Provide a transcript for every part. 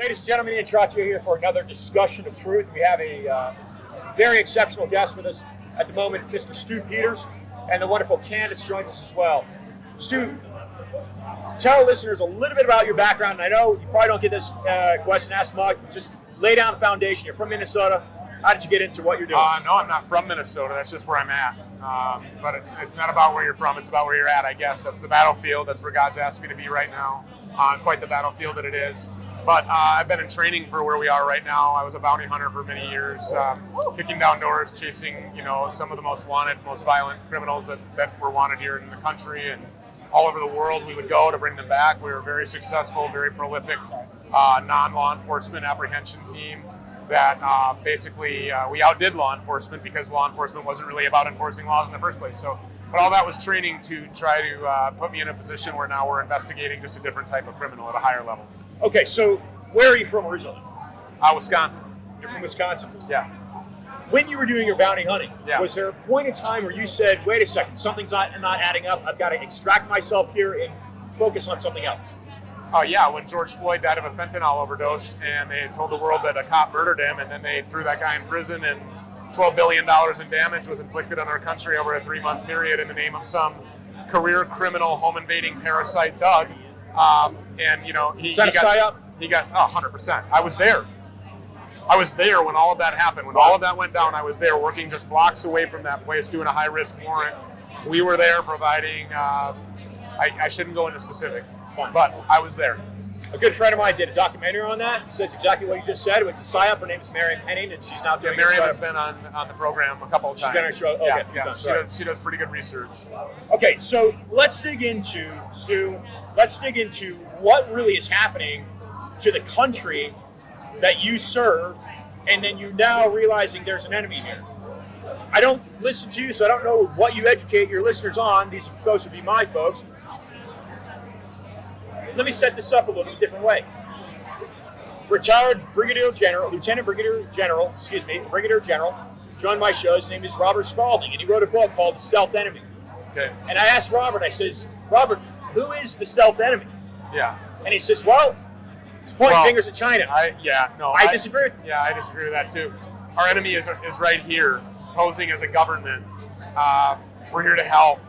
Ladies and gentlemen, Ian Traccio here for another discussion of truth. We have a very exceptional guest with us at the moment, Mr. Stu Peters, and the wonderful Candace joins us as well. Stu, tell our listeners a little bit about your background. And I know you probably don't get this question asked much, but just lay down the foundation. You're from Minnesota. How did you get into what you're doing? No, I'm not from Minnesota. That's just where I'm at. But it's not about where you're from. It's about where you're at, I guess. That's the battlefield. That's where God's asked me to be right now. Quite the battlefield that it is. But I've been in training for where we are right now. I was a bounty hunter for many years, kicking down doors, chasing, some of the most wanted, most violent criminals that were wanted here in the country and all over the world. We would go to bring them back. We were very successful, very prolific non-law enforcement apprehension team that basically we outdid law enforcement because law enforcement wasn't really about enforcing laws in the first place. So, but all that was training to try to put me in a position where now we're investigating just a different type of criminal at a higher level. Okay, so where are you from originally? Wisconsin. You're from Wisconsin? Yeah. When you were doing your bounty hunting, yeah. Was there a point in time where you said, wait a second, something's not adding up, I've got to extract myself here and focus on something else? Oh, yeah, when George Floyd died of a fentanyl overdose and they told the world that a cop murdered him and then they threw that guy in prison and $12 billion in damage was inflicted on our country over a 3-month period in the name of some career criminal home invading parasite Doug. He got 100%. I was there. I was there when all of that happened. When all of that went down, I was there working just blocks away from that place doing a high-risk warrant. We were there providing, I shouldn't go into specifics, but I was there. A good friend of mine did a documentary on that. It says exactly what you just said. It's a PSYOP. Her name is Marion Penning, and she's now doing Miriam has been on the program a couple of times. She's been on the show. Okay, yeah. She does pretty good research. Okay, so let's dig into, Stu, what really is happening to the country that you served, and then you now realizing there's an enemy here. I don't listen to you, so I don't know what you educate your listeners on. These folks would be my folks. Let me set this up a little different way. Retired Lieutenant Brigadier General, joined my show. His name is Robert Spalding, and he wrote a book called The Stealth Enemy. Okay. And I asked Robert, I says, Robert, who is the stealth enemy? Yeah. And he says, well, he's pointing fingers at China. I disagree. Yeah, I disagree with that too. Our enemy is right here, posing as a government. We're here to help,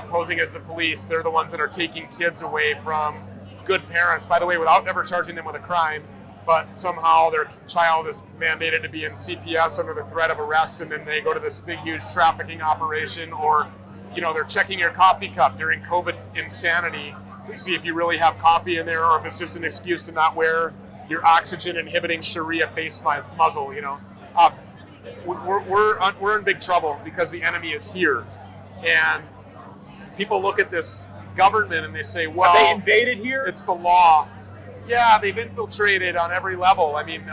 posing as the police. They're the ones that are taking kids away from good parents, by the way, without ever charging them with a crime, but somehow their child is mandated to be in CPS under the threat of arrest, and then they go to this big, huge trafficking operation, or, they're checking your coffee cup during COVID insanity to see if you really have coffee in there, or if it's just an excuse to not wear your oxygen-inhibiting Sharia face muzzle, We're in big trouble because the enemy is here. And people look at this government and they say, well, have they invaded here? It's the law. Yeah, they've infiltrated on every level. I mean,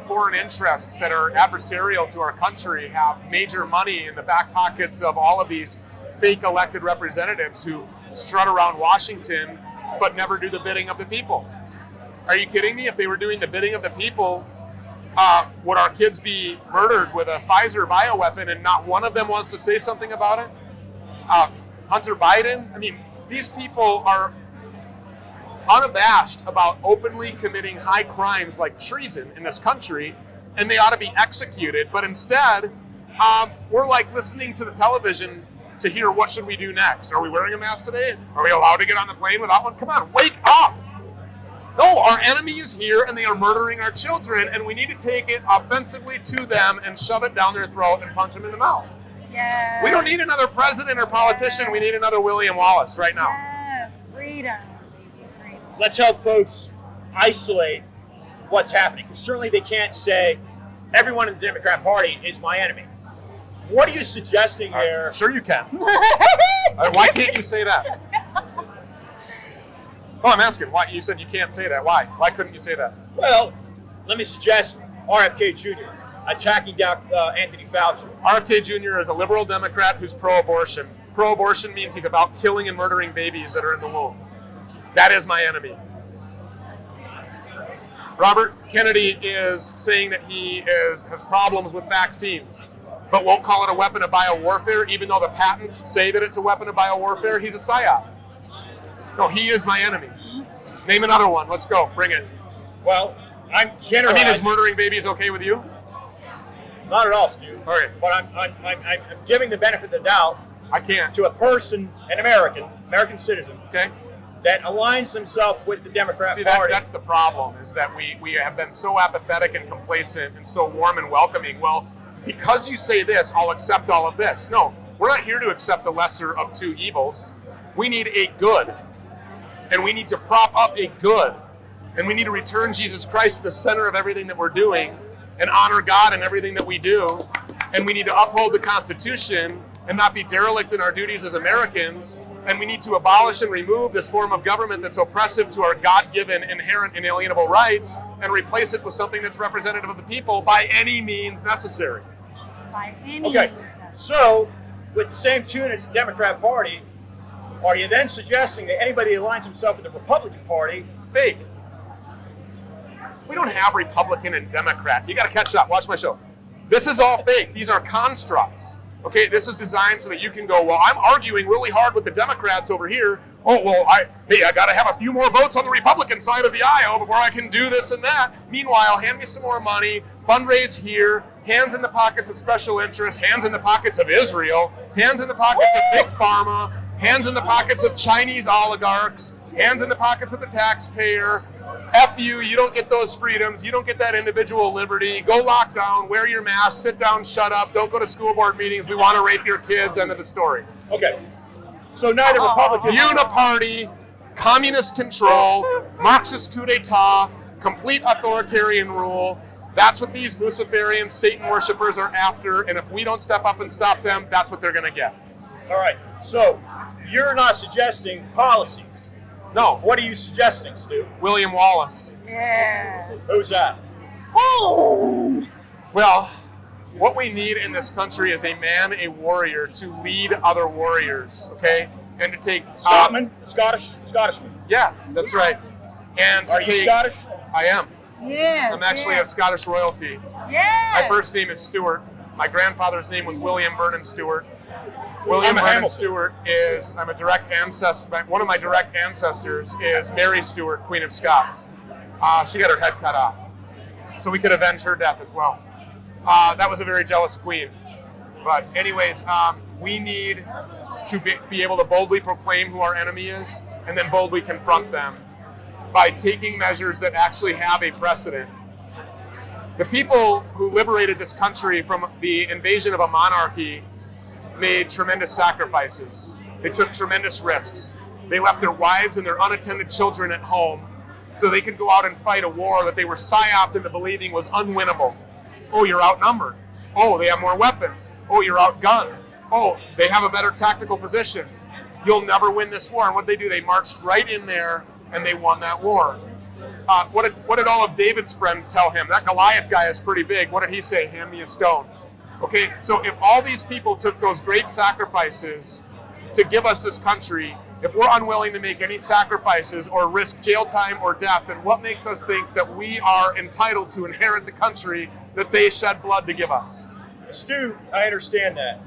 foreign interests that are adversarial to our country have major money in the back pockets of all of these fake elected representatives who strut around Washington but never do the bidding of the people. Are you kidding me? If they were doing the bidding of the people, would our kids be murdered with a Pfizer bioweapon and not one of them wants to say something about it? Hunter Biden, these people are unabashed about openly committing high crimes like treason in this country, and they ought to be executed. But instead, we're like listening to the television to hear what should we do next. Are we wearing a mask today? Are we allowed to get on the plane without one? Come on, wake up! No, our enemy is here and they are murdering our children, and we need to take it offensively to them and shove it down their throat and punch them in the mouth. Yes. We don't need another president or politician. Yes. We need another William Wallace right now. Yes, freedom. Let's help folks isolate what's happening, because certainly they can't say everyone in the Democrat Party is my enemy. What are you suggesting here? Sure you can. Why can't you say that? Oh, I'm asking. Why? You said you can't say that. Why? Why couldn't you say that? Well, let me suggest RFK Jr. attacking Anthony Fauci. RFK Jr. is a liberal Democrat who's pro-abortion. Pro-abortion means he's about killing and murdering babies that are in the womb. That is my enemy. Robert Kennedy is saying that he has problems with vaccines, but won't call it a weapon of biowarfare, even though the patents say that it's a weapon of biowarfare. He's a PSYOP. No, he is my enemy. Name another one. Let's go. Bring it. Well, I'm I generalizing. mean, is murdering babies okay with you? Not at all, Stu. All right. But I'm giving the benefit of the doubt I can't. to a person, an American citizen, Okay. that aligns himself with the Democrat See, Party. that's the problem, is that we have been so apathetic and complacent and so warm and welcoming. Well, because you say this, I'll accept all of this. No, we're not here to accept the lesser of two evils. We need a good, and we need to prop up a good, and we need to return Jesus Christ to the center of everything that we're doing and honor God in everything that we do, and we need to uphold the Constitution and not be derelict in our duties as Americans. And we need to abolish and remove this form of government that's oppressive to our God-given, inherent, inalienable rights and replace it with something that's representative of the people by any means necessary. By any Okay, means. so with the same tune as the Democrat Party, are you then suggesting that anybody who aligns himself with the Republican Party? Fake. We don't have Republican and Democrat. You got to catch up. Watch my show. This is all fake. These are constructs. Okay, this is designed so that you can go, well, I'm arguing really hard with the Democrats over here. Oh, well, I got to have a few more votes on the Republican side of the aisle before I can do this and that. Meanwhile, hand me some more money, fundraise here, hands in the pockets of special interests, hands in the pockets of Israel, hands in the pockets of Big Pharma, hands in the pockets of Chinese oligarchs, hands in the pockets of the taxpayer. F you don't get those freedoms, you don't get that individual liberty. Go lock down, wear your mask, sit down, shut up, don't go to school board meetings, we want to rape your kids, end of the story. Okay, so neither Republican. Uniparty, communist control, Marxist coup d'etat, complete authoritarian rule. That's what these Luciferian Satan worshippers are after, and if we don't step up and stop them, that's what they're going to get. All right, so you're not suggesting policies. No, What are you suggesting, Stu? William Wallace. Yeah. Who's that? Oh! Well, what we need in this country is a man, a warrior, to lead other warriors, okay? And to take... Scotsman? Scottishman. Yeah, that's right. And to Are you take... Scottish? I am. Yeah. I'm actually of Scottish royalty. Yeah. My first name is Stewart. My grandfather's name was William Vernon Stewart. William I'm a Vernon Hamilton. Stewart I'm a direct ancestor. One of my direct ancestors is Mary Stuart, Queen of Scots. She got her head cut off, so we could avenge her death as well. That was a very jealous queen. But anyways, we need to be able to boldly proclaim who our enemy is and then boldly confront them by taking measures that actually have a precedent. The people who liberated this country from the invasion of a monarchy made tremendous sacrifices. They took tremendous risks. They left their wives and their unattended children at home so they could go out and fight a war that they were psyoped into believing was unwinnable. Oh, you're outnumbered. Oh, they have more weapons. Oh, you're outgunned. Oh, they have a better tactical position. You'll never win this war. And what did they do? They marched right in there and they won that war. What did all of David's friends tell him? That Goliath guy is pretty big. What did he say? Hand me a stone. Okay, so if all these people took those great sacrifices to give us this country, if we're unwilling to make any sacrifices or risk jail time or death, then what makes us think that we are entitled to inherit the country that they shed blood to give us? Stu, I understand that.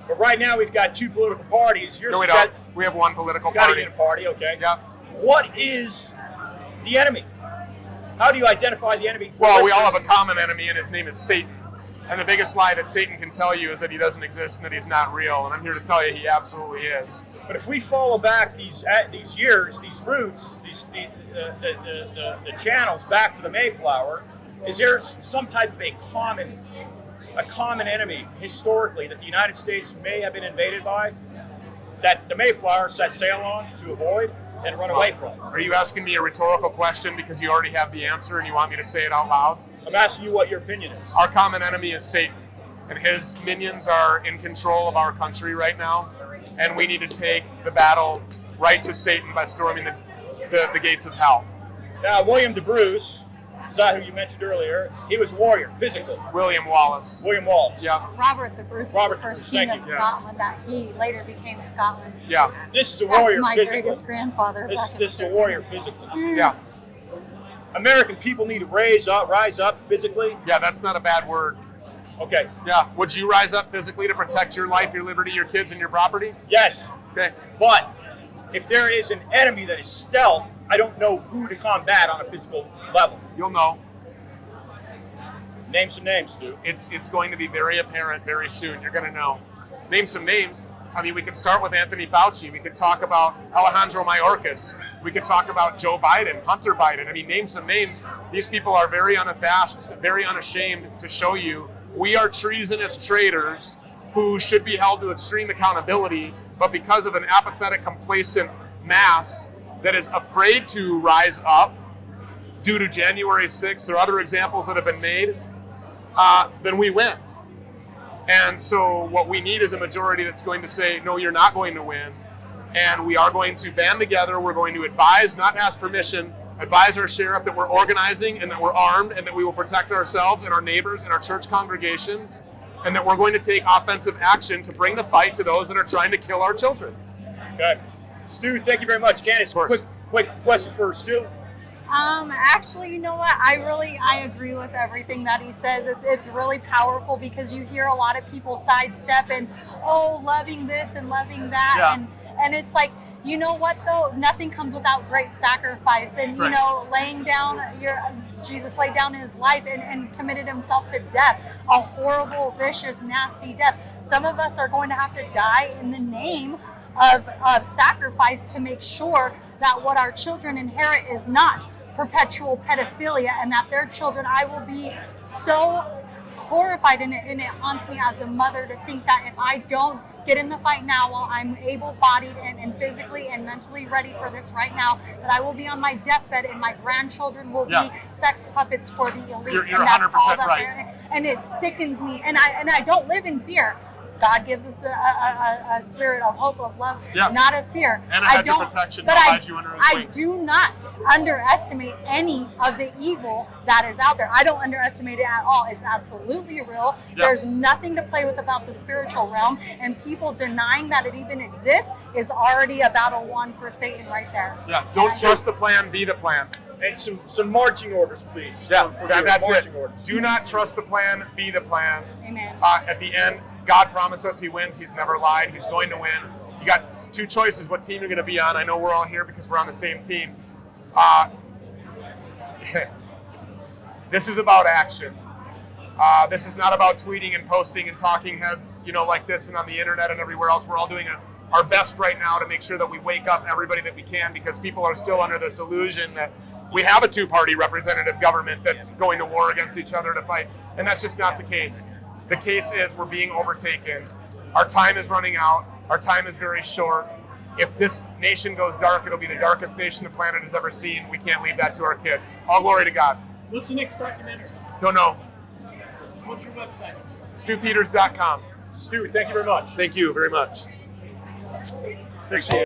But right now we've got two political parties. No, we don't. We have one political Got to party. get a party, okay? Yeah. What is the enemy? How do you identify the enemy? Well, we all have a common enemy, and his name is Satan. And the biggest lie that Satan can tell you is that he doesn't exist and that he's not real. And I'm here to tell you he absolutely is. But if we follow back these years, these roots, the channels back to the Mayflower, is there some type of a common enemy historically that the United States may have been invaded by, that the Mayflower set sail on to avoid and run away from? Are you asking me a rhetorical question because you already have the answer and you want me to say it out loud? I'm asking you what your opinion is. Our common enemy is Satan, and his minions are in control of our country right now, and we need to take the battle right to Satan by storming the gates of hell. Now, William de Bruce, is that who you mentioned earlier? He was a warrior, physically. William Wallace. William Wallace. Yeah. Robert the Bruce Robert was the the Bruce, first king thank of you. Yeah. Scotland that he later became Scotland. Yeah. This is a That's warrior my physically. greatest grandfather. This back in is the a day. warrior physically. Yeah. American people need to rise up physically. Yeah, that's not a bad word. Okay. Yeah. Would you rise up physically to protect your life, your liberty, your kids, and your property? Yes. Okay. But if there is an enemy that is stealth, I don't know who to combat on a physical level? You'll know. Name some names, Stu. It's going to be very apparent very soon. You're going to know. Name some names. I mean, we could start with Anthony Fauci. We could talk about Alejandro Mayorkas. We could talk about Joe Biden, Hunter Biden. I mean, name some names. These people are very unabashed, very unashamed to show you we are treasonous traitors who should be held to extreme accountability, but because of an apathetic, complacent mass that is afraid to rise up due to January 6th or other examples that have been made, then we win. And so what we need is a majority that's going to say, no, you're not going to win. And we are going to band together. We're going to advise, not ask permission, advise our sheriff that we're organizing and that we're armed and that we will protect ourselves and our neighbors and our church congregations, and that we're going to take offensive action to bring the fight to those that are trying to kill our children. Okay. Stu, thank you very much. Candace, Of course. quick question for Stu. Actually, you know what? I agree with everything that he says. It's really powerful because you hear a lot of people sidestep and, oh, loving this and loving that. Yeah. And it's like, you know what though? Nothing comes without great sacrifice. And, That's right. you know, laying down Jesus laid down his life and committed himself to death, a horrible, vicious, nasty death. Some of us are going to have to die in the name of sacrifice to make sure that what our children inherit is not perpetual pedophilia, and that their children, I will be so horrified, and it haunts me as a mother to think that if I don't get in the fight now while I'm able-bodied and physically and mentally ready for this right now, that I will be on my deathbed and my grandchildren will Yeah. be sex puppets for the elite. You're And that's 100% all that right. And it sickens me, and I don't live in fear. God gives us a spirit of hope, of love, Yeah. not of fear. And a I hedge of don't- protection but to I- hide you under his I wings. do not underestimate any of the evil that is out there. I don't underestimate it at all. It's absolutely real. Yeah. There's nothing to play with about the spiritual realm, and people denying that it even exists is already a battle won for Satan right there. Yeah, don't trust the plan, be the plan. And some marching orders, please. Yeah, for that's it. marching orders. Do not trust the plan, be the plan. Amen. At the end, God promised us he wins. He's never lied. He's going to win. You got two choices what team you're going to be on. I know we're all here because we're on the same team. This is about action. This is not about tweeting and posting and talking heads, like this and on the internet and everywhere else. We're all doing our best right now to make sure that we wake up everybody that we can, because people are still under this illusion that we have a two-party representative government that's going to war against each other to fight. And that's just not the case. The case is we're being overtaken. Our time is running out. Our time is very short. If this nation goes dark, it'll be the darkest nation the planet has ever seen. We can't leave that to our kids. All glory to God. What's the next documentary? Don't know. What's your website? StuPeters.com. Stu, thank you very much. Thank you very much. Appreciate it.